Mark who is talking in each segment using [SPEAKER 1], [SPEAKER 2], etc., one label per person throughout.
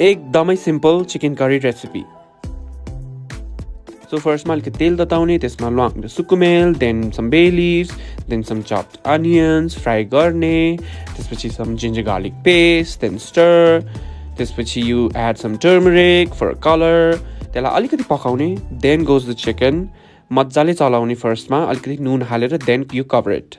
[SPEAKER 1] एकदमै simple chicken curry recipe So first मा अलिकति तेल तताउने त्यसमा ल्वाङ सुकुमेल then some bay leaves then some chopped onions fry गर्ने त्यसपछि some ginger garlic paste then stir त्यसपछि you add some turmeric for color त्यसलाई अलिकति पकाउने then goes the chicken मज्जाले चलाउने first मा अलिकति नुन हालेर then you cover it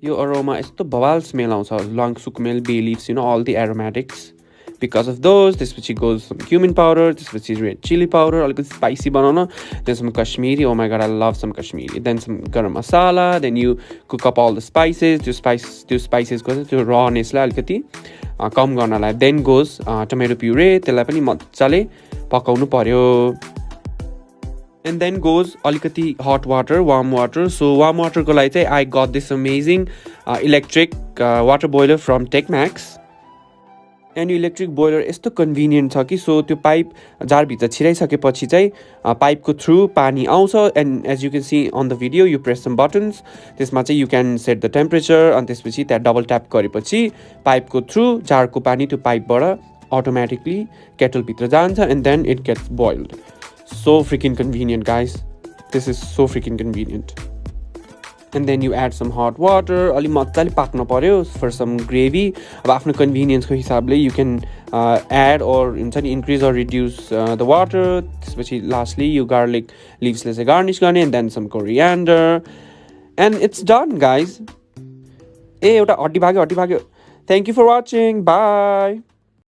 [SPEAKER 1] यो aroma यस्तो बवाल स्मेल आउँछ ल्वाङ सुकुमेल bay leaves you know all the aromatics because of those त्यसपछि goes some cumin powder त्यसपछि red chili powder अलिकति spicy बनाउन then some kashmiri oh my god I love some kashmiri then some garam masala then you cook up all the spices त्यो spices को त्यो rawness लाई अलिकति कम गर्नलाई then goes tomato puree त्यसलाई पनि मज्जाले पकाउनु पर्यो and then goes alikati hot water warm water so warm water ko lai chai I got this amazing electric water boiler from Techmax and electric boiler यस्तो convenient छ कि so त्यो pipe जार भित्र छिराइसकेपछि चाहिँ पाइप को थ्रु पानी आउँछ and as you can see on the video you press some buttons त्यसमा चाहिँ you can set the temperature अनि त्यसपछि त्यहाँ डबल ट्याप गरेपछि पाइप को थ्रु जार को पानी त्यो पाइपबाट automatically kettle भित्र जान्छ and then it gets boiled so freaking convenient guys this is so freaking convenient and then you add some hot water अलि मज्जाले पाक्न पर्यो for some gravy अब आफ्नो convenience को हिसाबले you can add or हुन्छ नि increase or reduce the water त्यसपछि lastly you garlic leaves ले चाहिँ garnish गर्ने and then some coriander and it's done guys ए एउटा हड्डी भाग्यो thank you for watching bye